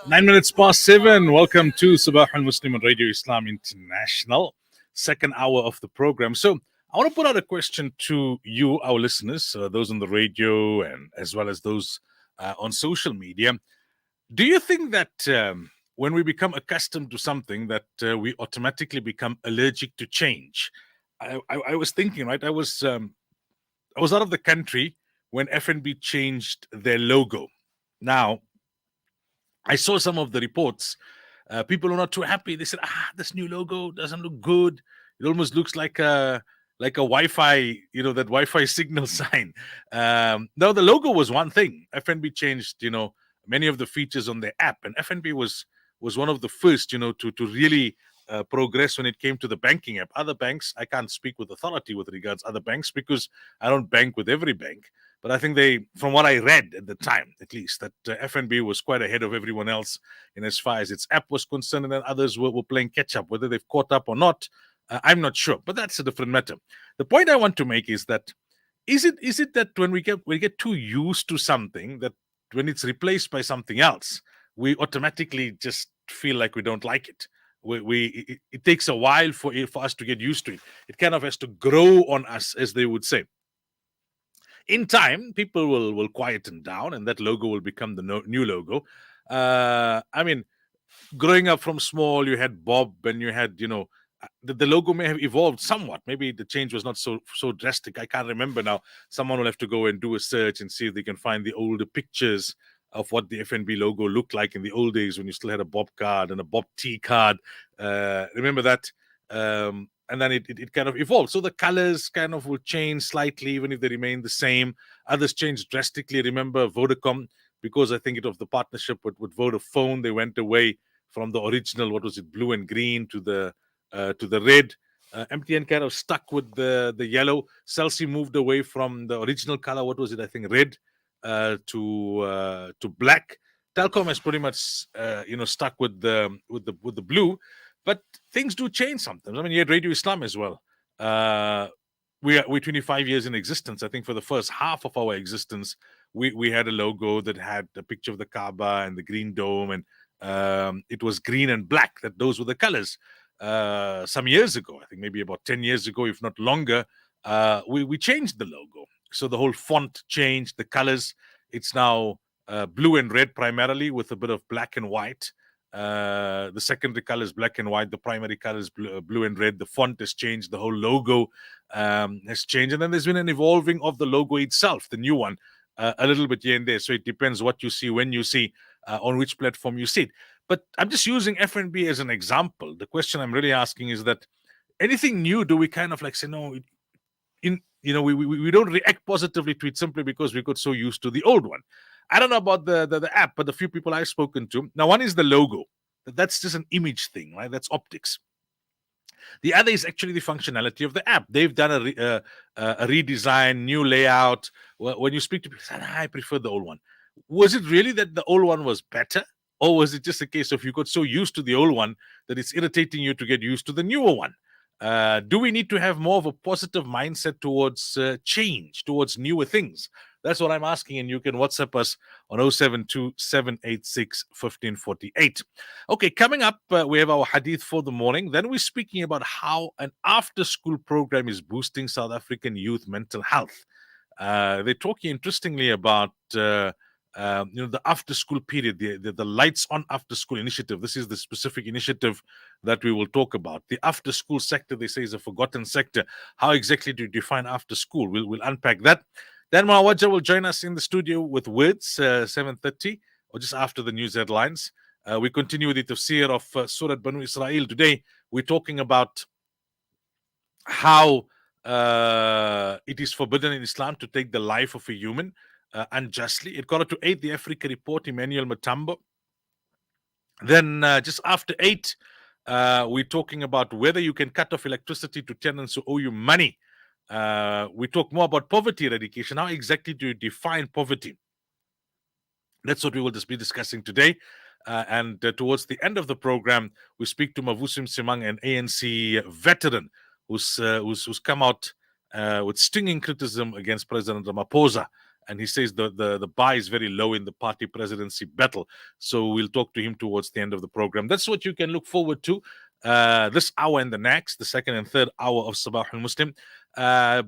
9 minutes past 7. Welcome to Sabahul Muslim on Radio Islam International, second hour of the program. So, I want to put out a question to you, our listeners, those on the radio and as well as those on social media. Do you think that when we become accustomed to something, that we automatically become allergic to change? I was thinking, right? I was out of the country when FNB changed their logo. Now, I saw some of the reports. People were not too happy. They said, this new logo doesn't look good. It almost looks like a Wi-Fi, that Wi-Fi signal sign. Now the logo was one thing. FNB changed, many of the features on their app, and FNB was one of the first, to really progress when it came to the banking app. Other banks, I can't speak with authority with regards other banks because I don't bank with every bank. But I think from what I read at the time, at least, that FNB was quite ahead of everyone else in as far as its app was concerned, and then others were playing catch up. Whether they've caught up or not, I'm not sure. But that's a different matter. The point I want to make is that is it that when we get too used to something, that when it's replaced by something else, we automatically just feel like we don't like it. It takes a while for us to get used to it. It kind of has to grow on us, as they would say. In time, people will quieten down, and that logo will become the new logo. I mean, growing up from small, you had Bob, and you had the logo may have evolved somewhat. Maybe the change was not so drastic. I can't remember now. Someone will have to go and do a search and see if they can find the older pictures of what the FNB logo looked like in the old days when you still had a Bob card and a Bob T card. Remember that? And then it kind of evolved. So the colors kind of will change slightly, even if they remain the same. Others change drastically. Remember Vodacom, because I think of the partnership with Vodafone, they went away from the original, what was it, blue and green to the red. MTN kind of stuck with the yellow. Celsi moved away from the original color. What was it? I think red to black. Telkom has pretty much stuck with the blue. But things do change sometimes. I mean, you had Radio Islam as well. We're 25 years in existence. I think for the first half of our existence, we had a logo that had a picture of the Kaaba and the green dome, and it was green and black. Those were the colors. Some years ago, I think maybe about 10 years ago, if not longer, we changed the logo. So the whole font changed, the colors. It's now blue and red primarily, with a bit of black and white. The secondary color is black and white. The primary color is blue and red. The font has changed. The whole logo has changed. And then there's been an evolving of the logo itself, the new one, a little bit here and there. So it depends what you see, when you see, on which platform you see it. But I'm just using FNB as an example. The question I'm really asking is that anything new, do we kind of like say, no, we don't react positively to it simply because we got so used to the old one? I don't know about the app, but the few people I've spoken to, now one is the logo. That's just an image thing, right? That's optics. The other is actually the functionality of the app. They've done a redesign, new layout. When you speak to people, I prefer the old one. Was it really that the old one was better? Or was it just a case of you got so used to the old one that it's irritating you to get used to the newer one? Do we need to have more of a positive mindset towards change, towards newer things? That's what I'm asking, and you can WhatsApp us on 072-786-1548. Okay, coming up, we have our hadith for the morning. Then we're speaking about how an after-school program is boosting South African youth mental health. They're talking interestingly about the after-school period, the Lights On After-School initiative. This is the specific initiative that we will talk about. The after-school sector, they say, is a forgotten sector. How exactly do you define after-school? We'll unpack that. Then Mawaja will join us in the studio with words, 7:30, or just after the news headlines. We continue with the tafsir of Surah Banu Israel. Today, we're talking about how it is forbidden in Islam to take the life of a human unjustly. It got to 8, the Africa Report, Emmanuel Matambo. Then just after 8, we're talking about whether you can cut off electricity to tenants who owe you money. We talk more about poverty eradication. How exactly do you define poverty? That's what we will just be discussing today. And towards the end of the program, we speak to Mavusim Simang, an ANC veteran who's come out with stinging criticism against President Ramaphosa and he says the bar is very low in the party presidency battle. So we'll talk to him towards the end of the program. That's what you can look forward to this hour and the next, the second and third hour of Sabahul Muslim.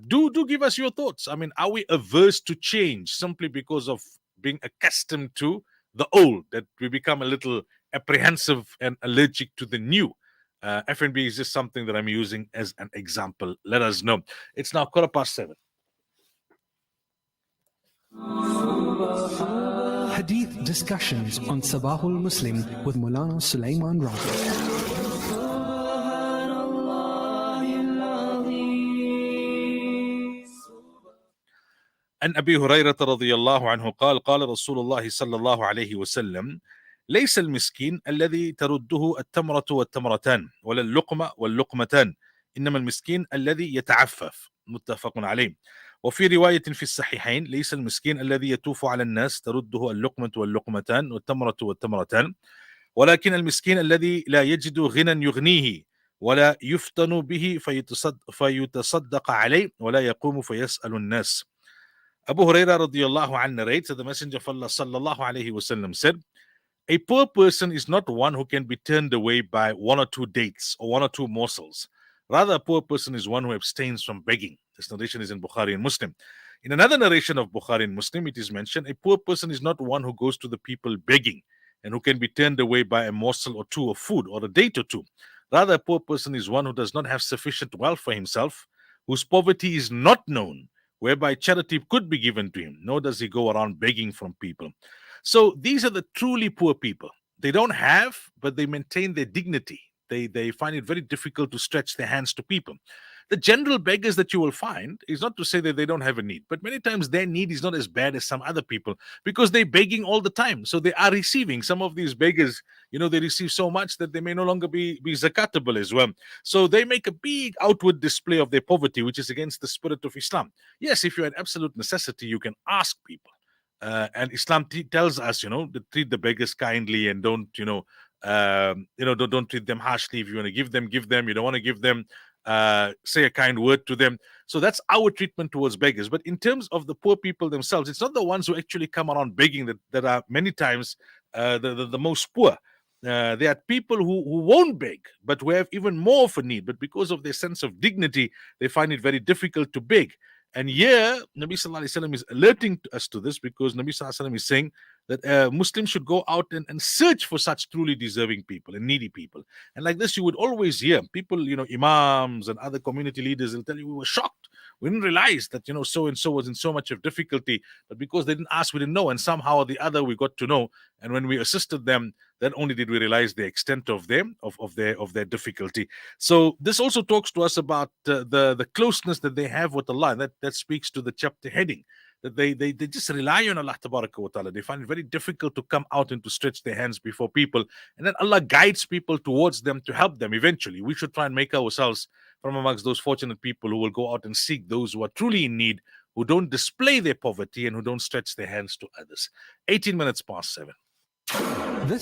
Do give us your thoughts. I mean, are we averse to change simply because of being accustomed to the old, that we become a little apprehensive and allergic to the new? FNB is just something that I'm using as an example. Let us know. It's now 7:15. Hadith Discussions on Sabahul Muslim with Maulana Sulaimaan Ravat. عن أبي هريرة رضي الله عنه قال قال رسول الله صلى الله عليه وسلم: ليس المسكين الذي ترده التمرة والتمرتان ولا اللقمة واللقمتان، إنما المسكين الذي يتعفف. متفق عليه. وفي رواية في الصحيحين: ليس المسكين الذي يطوف على الناس ترده اللقمة واللقمتان والتمرة والتمرتان، ولكن المسكين الذي لا يجد غنى يغنيه ولا يفتن به فيتصدق عليه ولا يقوم فيسأل الناس. Abu Hurairah radiallahu anhu narrates that the Messenger of Allah sallallahu alayhi wasallam said, a poor person is not one who can be turned away by one or two dates or one or two morsels. Rather, a poor person is one who abstains from begging. This narration is in Bukhari and Muslim. In another narration of Bukhari and Muslim, it is mentioned, a poor person is not one who goes to the people begging and who can be turned away by a morsel or two of food or a date or two. Rather, a poor person is one who does not have sufficient wealth for himself, whose poverty is not known, whereby charity could be given to him, nor does he go around begging from people. So these are the truly poor people. They don't have, but they maintain their dignity. They find it very difficult to stretch their hands to people. The general beggars that you will find is not to say that they don't have a need, but many times their need is not as bad as some other people because they're begging all the time. So they are receiving. Some of these beggars, they receive so much that they may no longer be zakatable as well. So they make a big outward display of their poverty, which is against the spirit of Islam. Yes, if you're at absolute necessity, you can ask people. And Islam tells us, to treat the beggars kindly and don't treat them harshly. If you want to give them, give them. You don't want to give them, say a kind word to them. So that's our treatment towards beggars. But in terms of the poor people themselves, it's not the ones who actually come around begging that are many times the most poor. There are people who won't beg, but who have even more of a need. But because of their sense of dignity, they find it very difficult to beg. And here, Nabi Sallallahu Alaihi Wasallam is alerting us to this because Nabi Sallallahu Alaihi Wasallam is saying that Muslims should go out and search for such truly deserving people and needy people. And like this, you would always hear people, imams and other community leaders will tell you, we were shocked. We didn't realize that, so and so was in so much of difficulty. But because they didn't ask, we didn't know. And somehow or the other, we got to know. And when we assisted them, then only did we realize the extent of their difficulty. So this also talks to us about the closeness that they have with Allah. And that speaks to the chapter heading, that they just rely on Allah Ta'ala. They find it very difficult to come out and to stretch their hands before people. And then Allah guides people towards them to help them eventually. We should try and make ourselves from amongst those fortunate people who will go out and seek those who are truly in need, who don't display their poverty and who don't stretch their hands to others. 7:18.